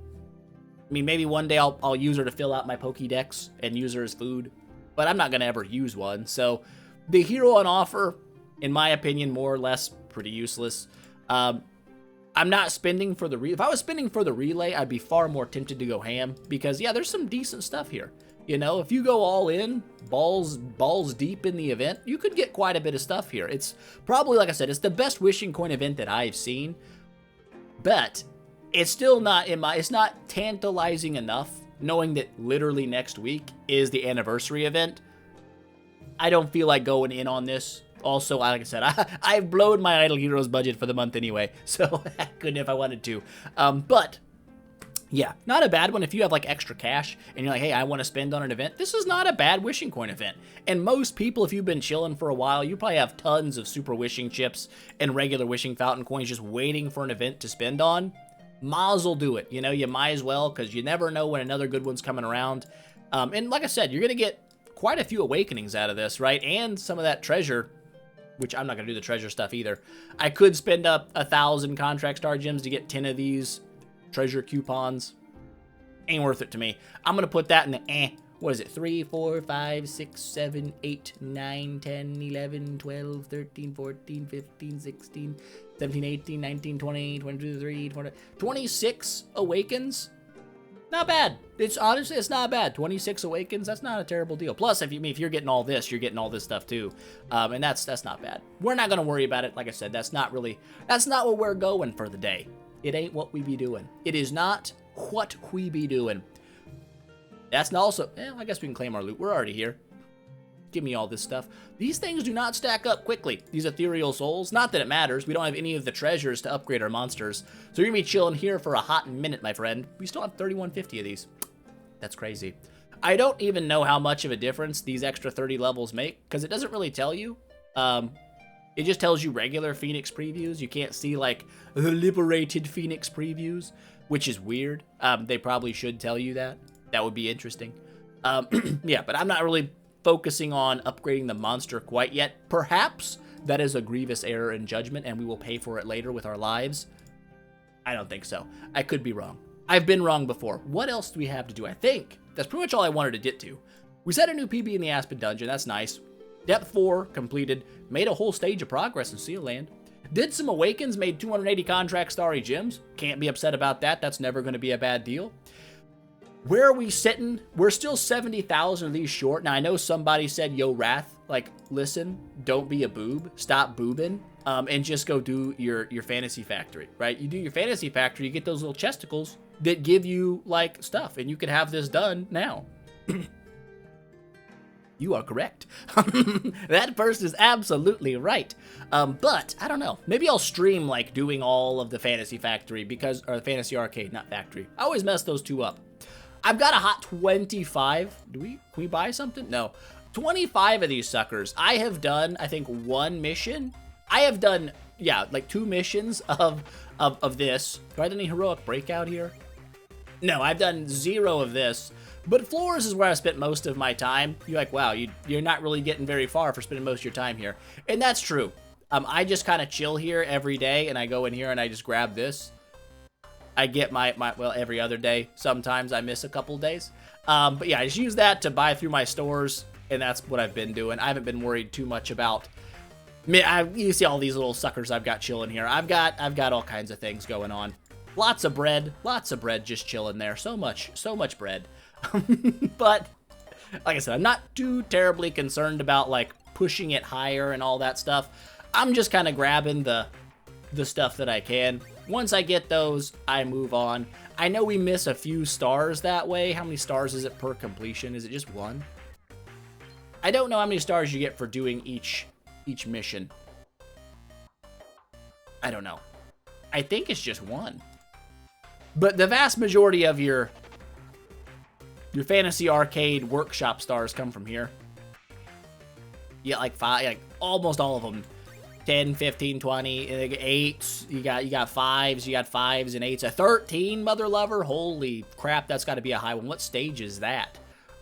[SPEAKER 1] I mean, maybe one day I'll use her to fill out my Pokédex and use her as food, but I'm not going to ever use one. So the hero on offer, in my opinion, more or less pretty useless. I'm not spending for the relay. If I was spending for the relay, I'd be far more tempted to go ham because, yeah, there's some decent stuff here. You know, if you go all in, balls deep in the event, you could get quite a bit of stuff here. It's probably, like I said, it's the best wishing coin event that I've seen, but it's still not it's not tantalizing enough knowing that literally next week is the anniversary event. I don't feel like going in on this. Also, like I said, I've blown my Idle Heroes budget for the month anyway, so I couldn't if I wanted to. But yeah, not a bad one if you have like extra cash and you're like, hey, I want to spend on an event. This is not a bad wishing coin event. And most people, if you've been chilling for a while, you probably have tons of super wishing chips and regular wishing fountain coins just waiting for an event to spend on. Mazel do it. You know, you might as well because you never know when another good one's coming around. And like I said, you're going to get quite a few awakenings out of this, right? And some of that treasure, which I'm not going to do the treasure stuff either. I could spend up 1,000 contract star gems to get 10 of these treasure coupons. Ain't worth it to me. I'm going to put that in the what is it? 3, 4, 5, 6, 7, 8, 9, 10, 11, 12, 13, 14, 15, 16, 17, 18, 19, 20, 22, 23, 20, 26 awakens. Not bad. It's honestly, it's not bad. 26 awakens, that's not a terrible deal. Plus, if you're getting all this, you're getting all this stuff too. And that's not bad. We're not going to worry about it. Like I said, that's not what we're going for the day. It ain't what we be doing. It is not what we be doing. That's not also, I guess we can claim our loot. We're already here. Give me all this stuff. These things do not stack up quickly. These ethereal souls, not that it matters. We don't have any of the treasures to upgrade our monsters. So you're gonna be chilling here for a hot minute, my friend. We still have 3150 of these. That's crazy. I don't even know how much of a difference these extra 30 levels make because it doesn't really tell you. It just tells you regular Phoenix previews. You can't see like the liberated Phoenix previews, which is weird. They probably should tell you that. That would be interesting. Yeah, but I'm not really focusing on upgrading the monster quite yet. Perhaps that is a grievous error in judgment and we will pay for it later with our lives. I don't think so. I could be wrong. I've been wrong before. What else do we have to do? I think that's pretty much all I wanted to get to. We set a new PB in the Aspen dungeon. That's nice. Depth 4 completed. Made a whole stage of progress in Seal Land. Did some awakens. Made 280 contract starry gems. Can't be upset about that. That's never going to be a bad deal. Where are we sitting? We're still 70,000 of these short. Now, I know somebody said, yo, Wrath, like, listen, don't be a boob. Stop boobing, and just go do your fantasy factory, right? You do your fantasy factory, you get those little chesticles that give you, like, stuff, and you can have this done now. You are correct. That person is absolutely right. But, I don't know. Maybe I'll stream, like, doing all of the fantasy factory because, or the fantasy arcade, not factory. I always mess those two up. I've got a hot 25. Can we buy something? No. 25 of these suckers. I have done, I think, one mission. I have done, yeah, like 2 missions of this. Do I have any heroic breakout here? No, I've done 0 of this. But floors is where I spent most of my time. You're like, wow, you're not really getting very far for spending most of your time here. And that's true. I just kind of chill here every day, and I go in here and I just grab this. I get my well, every other day. Sometimes I miss a couple days. But yeah, I just use that to buy through my stores, and that's what I've been doing. I haven't been worried too much about... you see all these little suckers I've got chilling here. I've got all kinds of things going on. Lots of bread just chilling there. So much bread. But, like I said, I'm not too terribly concerned about, like, pushing it higher and all that stuff. I'm just kind of grabbing the stuff that I can. Once I get those, I move on. I know we miss a few stars that way. How many stars is it per completion? Is it just 1? I don't know how many stars you get for doing each mission. I don't know. I think it's just one. But the vast majority of your fantasy arcade workshop stars come from here. You get like 5, like almost all of them. 10, 15, 20, 8s. You got 5s, you got 5s and 8s. A 13, mother lover. Holy crap, that's got to be a high one. What stage is that?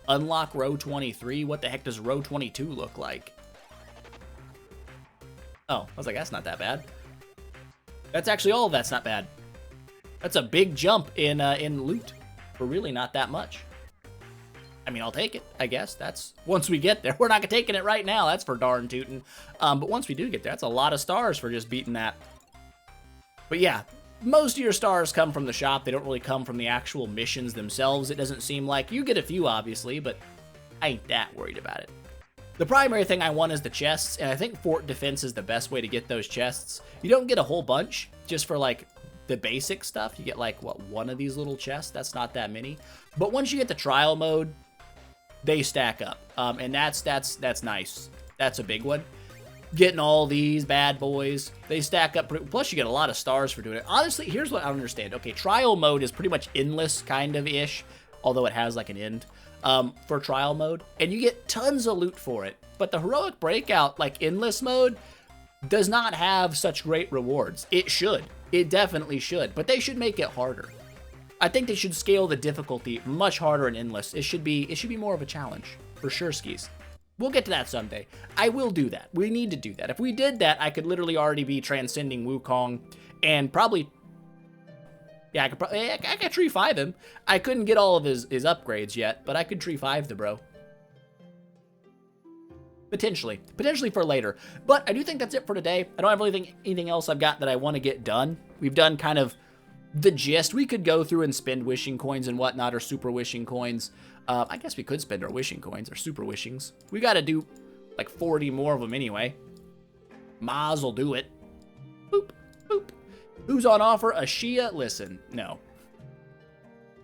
[SPEAKER 1] Unlock row 23. What the heck does row 22 look like? Oh, I was like, that's not that bad. That's actually all of that's not bad. That's a big jump in loot for really not that much. I mean, I'll take it, I guess. That's once we get there. We're not taking it right now. That's for darn tootin'. But once we do get there, that's a lot of stars for just beating that. But yeah, most of your stars come from the shop. They don't really come from the actual missions themselves. It doesn't seem like. You get a few, obviously, but I ain't that worried about it. The primary thing I want is the chests, and I think Fort Defense is the best way to get those chests. You don't get a whole bunch just for, like, the basic stuff. You get, like, what, one of these little chests? That's not that many. But once you get the trial mode, they stack up, and that's nice. That's a big one. Getting all these bad boys, they stack up. Plus, you get a lot of stars for doing it. Honestly, here's what I don't understand. Okay, trial mode is pretty much endless, kind of ish, although it has like an end for trial mode, and you get tons of loot for it. But the heroic breakout, like endless mode, does not have such great rewards. It should. It definitely should, but they should make it harder. I think they should scale the difficulty much harder in endless. It should be more of a challenge, for sure, skis. We'll get to that someday. I will do that. We need to do that. If we did that, I could literally already be transcending Wukong and probably, yeah, I could tree 5 him. I couldn't get all of his upgrades yet, but I could tree 5 the bro. Potentially for later. But I do think that's it for today. I don't have really anything else I've got that I want to get done. We've done kind of the gist. We could go through and spend wishing coins and whatnot, or super wishing coins. I guess we could spend our wishing coins, or super wishings. We got to do like 40 more of them anyway. Maz will do it. Boop, boop. Who's on offer? A Shia? Listen, no.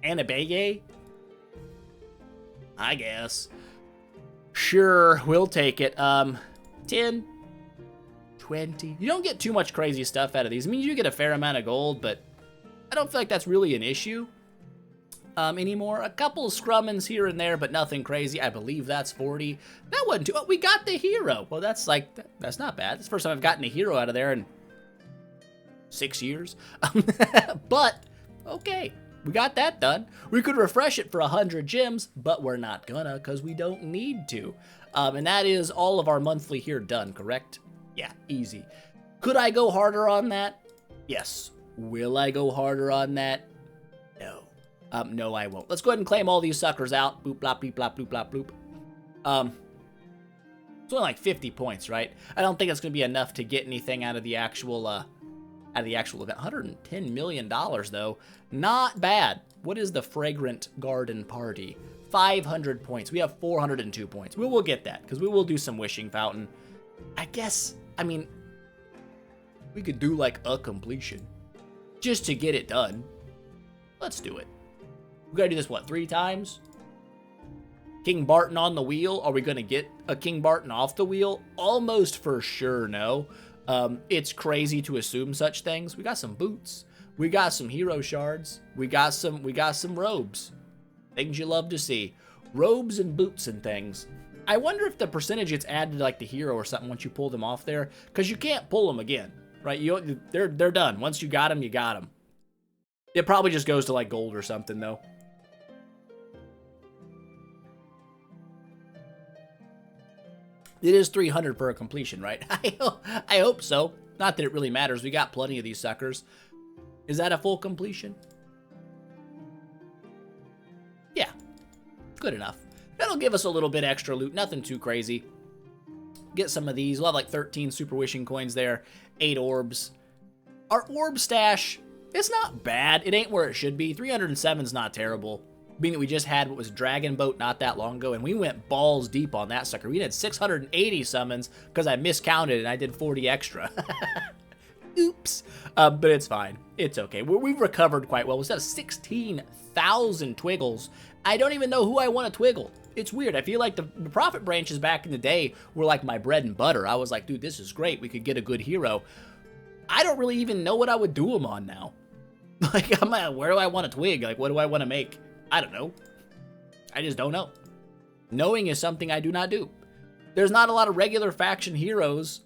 [SPEAKER 1] And a Bege? I guess. Sure, we'll take it. 10, 20. You don't get too much crazy stuff out of these. I mean, you get a fair amount of gold, but I don't feel like that's really an issue anymore. A couple of scrummins here and there, but nothing crazy. I believe that's 40. That wasn't too... Oh, we got the hero. Well, that's like... That's not bad. It's the first time I've gotten a hero out of there in 6 years. But, okay. We got that done. We could refresh it for 100 gems, but we're not gonna because we don't need to. And that is all of our monthly here done, correct? Yeah, easy. Could I go harder on that? Yes. Will I go harder on that? No. No, I won't. Let's go ahead and claim all these suckers out. Boop, blop, beep, blop, bloop, blop, bloop. It's only like 50 points, right? I don't think it's going to be enough to get anything out of the actual, event. $110 million, though. Not bad. What is the Fragrant Garden Party? 500 points. We have 402 points. We will get that, because we will do some Wishing Fountain. I guess, I mean, we could do, like, a completion. Just to get it done. Let's do it. We gotta do this, what, 3 times? King Barton on the wheel. Are we gonna get a King Barton off the wheel? Almost for sure, no. It's crazy to assume such things. We got some boots. We got some hero shards. We got some robes. Things you love to see. Robes and boots and things. I wonder if the percentage gets added to like the hero or something once you pull them off there, because you can't pull them again, right? They're done. Once you got them, you got them. It probably just goes to like gold or something though. It is 300 for a completion, right? I hope so. Not that it really matters. We got plenty of these suckers. Is that a full completion? Yeah. Good enough. That'll give us a little bit extra loot. Nothing too crazy. Get some of these. We'll have like 13 super wishing coins there. 8 orbs. Our orb stash, it's not bad. It ain't where it should be. 307 is not terrible. Being that we just had what was Dragon Boat not that long ago, and we went balls deep on that sucker. We did 680 summons because I miscounted and I did 40 extra. Oops. But it's fine. It's okay. We've recovered quite well. We still have 16,000 twiggles. I don't even know who I want to twiggle. It's weird. I feel like the profit branches back in the day were like my bread and butter. I was like, dude, this is great. We could get a good hero. I don't really even know what I would do them on now. Like, where do I want to twig? Like, what do I want to make? I don't know. I just don't know. Knowing is something I do not do. There's not a lot of regular faction heroes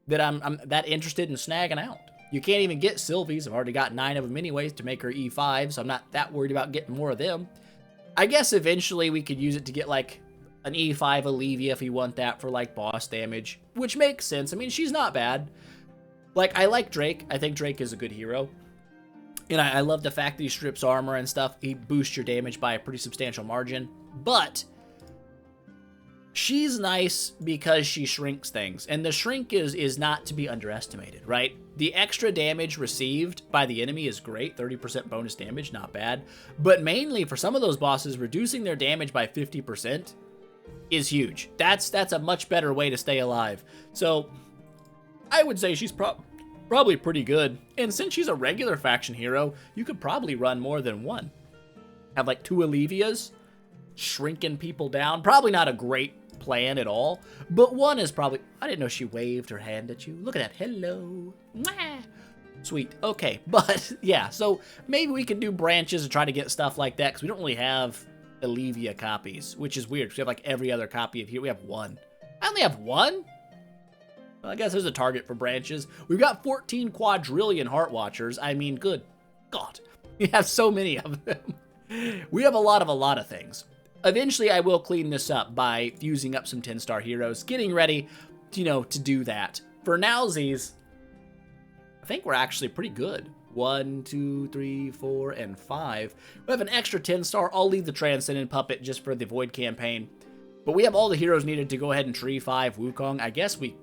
[SPEAKER 1] that I'm that interested in snagging out. You can't even get Sylvie's. I've already got 9 of them anyways to make her E5, so I'm not that worried about getting more of them. I guess eventually we could use it to get, like, an E5 Olivia if you want that for, like, boss damage, which makes sense. I mean, she's not bad. Like, I like Drake. I think Drake is a good hero. And I love the fact that he strips armor and stuff. He boosts your damage by a pretty substantial margin. But she's nice because she shrinks things. And the shrink is not to be underestimated, right? The extra damage received by the enemy is great. 30% bonus damage, not bad. But mainly for some of those bosses, reducing their damage by 50% is huge. That's a much better way to stay alive. So I would say she's probably pretty good. And since she's a regular faction hero, you could probably run more than one. Have like 2 Olivias, shrinking people down. Probably not a great plan at all, but one is probably... I didn't know she waved her hand at you. Look at that. Hello. Mwah. Sweet. Okay, but yeah, so maybe we can do branches and try to get stuff like that, because we don't really have Olivia copies, which is weird, because we have like every other copy of here. We have 1. I only have 1? Well, I guess there's a target for branches. We've got 14 quadrillion Heart Watchers. I mean, good God. We have so many of them. We have a lot of things. Eventually, I will clean this up by fusing up some 10-star heroes, getting ready, to do that. For nowsies, I think we're actually pretty good. 1, 2, 3, 4, and 5. We have an extra 10-star. I'll leave the Transcendent Puppet just for the Void campaign. But we have all the heroes needed to go ahead and tree 5 Wukong. I guess we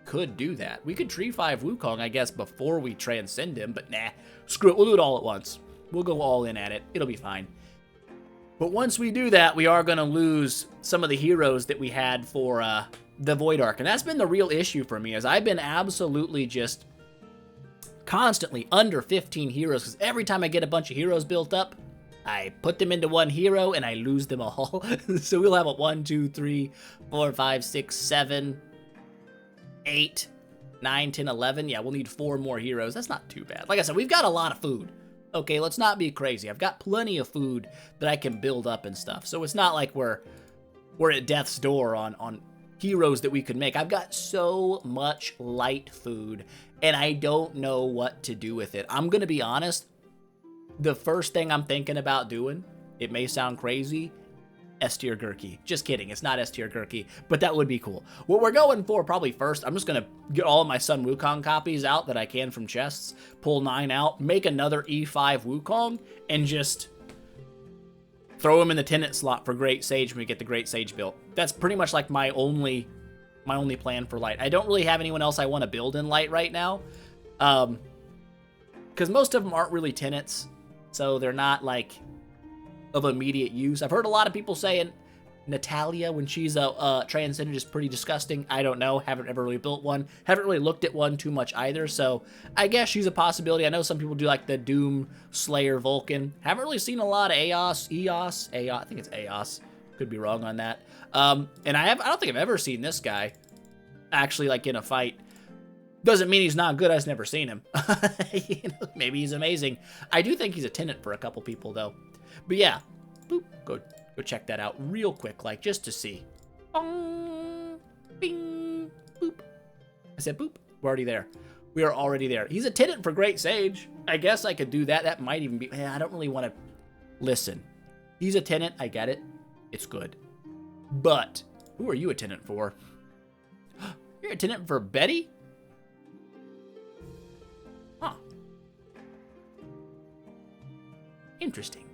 [SPEAKER 1] could do that. We could tree 5 Wukong, I guess, before we transcend him. But nah, screw it. We'll do it all at once. We'll go all in at it. It'll be fine. But once we do that, we are going to lose some of the heroes that we had for the Void Arc. And that's been the real issue for me, is I've been absolutely just constantly under 15 heroes. Because every time I get a bunch of heroes built up, I put them into one hero and I lose them all. So we'll have a 1, 2, 3, 4, 5, 6, 7, 8, 9, 10, 11. Yeah, we'll need 4 more heroes. That's not too bad. Like I said, we've got a lot of food. Okay, let's not be crazy. I've got plenty of food that I can build up and stuff. So it's not like we're at death's door on heroes that we could make. I've got so much light food, and I don't know what to do with it. I'm going to be honest. The first thing I'm thinking about doing, it may sound crazy, S tier Gurky. Just kidding, it's not S tier Gurky, but that would be cool. What we're going for probably first, I'm just going to get all of my Sun Wukong copies out that I can from chests, pull 9 out, make another E5 Wukong, and just throw him in the tenant slot for Great Sage when we get the Great Sage built. That's pretty much like my only plan for Light. I don't really have anyone else I want to build in Light right now, because most of them aren't really tenants, so they're not like of immediate use. I've heard a lot of people saying Natalia, when she's a Transcendent, is pretty disgusting. I don't know. Haven't ever really built one. Haven't really looked at one too much either, so I guess she's a possibility. I know some people do like the Doom Slayer Vulcan. Haven't really seen a lot of Eos. I think it's Eos. Could be wrong on that. And I don't think I've ever seen this guy actually like in a fight. Doesn't mean he's not good. I've never seen him. Maybe he's amazing. I do think he's a tenant for a couple people though. But yeah, boop, go check that out real quick, like just to see. Bong, bing, boop. I said boop. We're already there. We are already there. He's a tenant for Great Sage. I guess I could do that. That might even be... I don't really want to... Listen. He's a tenant. I get it. It's good. But who are you a tenant for? You're a tenant for Betty? Huh. Interesting.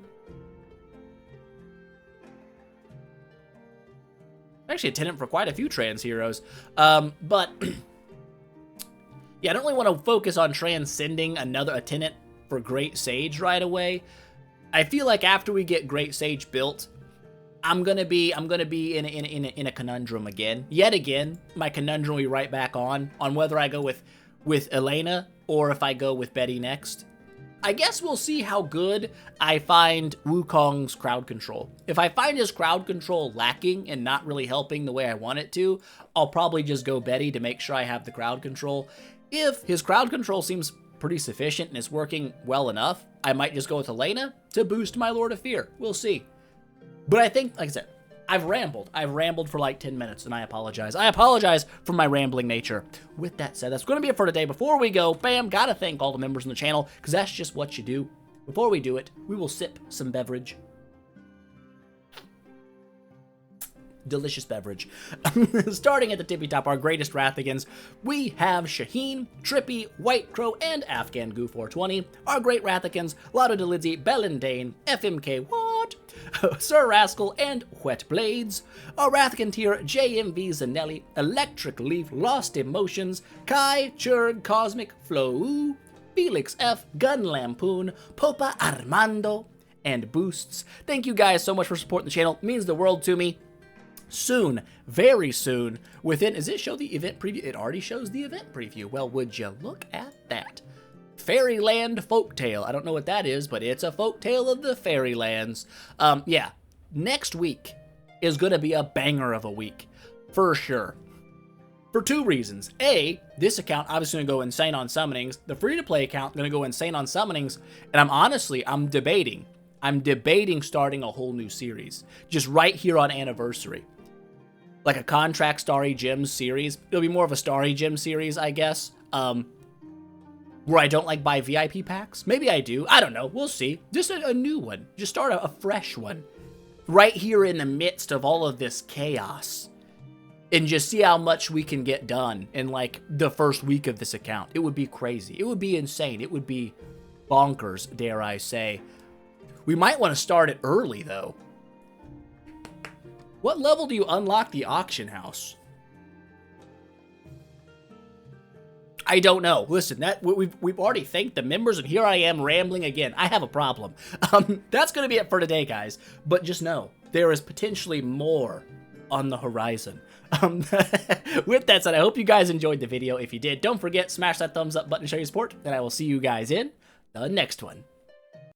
[SPEAKER 1] Actually a tenant for quite a few trans heroes. But yeah, I don't really want to focus on transcending a tenant for Great Sage right away. I feel like after we get Great Sage built, I'm gonna be in a conundrum again. Yet again, my conundrum will be right back on whether I go with Elena or if I go with Betty next. I guess we'll see how good I find Wukong's crowd control. If I find his crowd control lacking and not really helping the way I want it to, I'll probably just go Betty to make sure I have the crowd control. If his crowd control seems pretty sufficient and is working well enough, I might just go with Helena to boost my Lord of Fear. We'll see. But I think, like I said, I've rambled. I've rambled for like 10 minutes, and I apologize. I apologize for my rambling nature. With that said, that's going to be it for today. Before we go, bam, gotta thank all the members on the channel, because that's just what you do. Before we do it, we will sip some beverage. Delicious beverage. Starting at the tippy top, our greatest Rathagans, we have Shaheen, Trippy, White Crow, and Afghan Goo 420. Our great Rathagans, Lotto Delizzi, Bellendane, FMK What? Sir Rascal, and Wet Blades. Our Rathagan tier, JMV Zanelli, Electric Leaf, Lost Emotions, Kai, Churg, Cosmic Flow, Felix F, Gun Lampoon, Popa Armando, and Boosts. Thank you guys so much for supporting the channel. It means the world to me. Soon, very soon, does it show the event preview? It already shows the event preview. Well, would you look at that? Fairyland Folktale. I don't know what that is, but it's a folktale of the Fairylands. Yeah, next week is going to be a banger of a week, for sure. For two reasons. A, this account obviously going to go insane on summonings. The free-to-play account going to go insane on summonings, and I'm debating starting a whole new series, just right here on Anniversary. Like a contract Starry Gems series. It'll be more of a Starry Gem series, I guess. Where I don't like buy VIP packs. Maybe I do. I don't know. We'll see. Just a new one. Just start a fresh one. Right here in the midst of all of this chaos. And just see how much we can get done in like the first week of this account. It would be crazy. It would be insane. It would be bonkers, dare I say. We might want to start it early, though. What level do you unlock the auction house? I don't know. Listen, we've already thanked the members, and here I am rambling again. I have a problem. That's going to be it for today, guys. But just know, there is potentially more on the horizon. With that said, I hope you guys enjoyed the video. If you did, don't forget, smash that thumbs up button to show your support, and I will see you guys in the next one.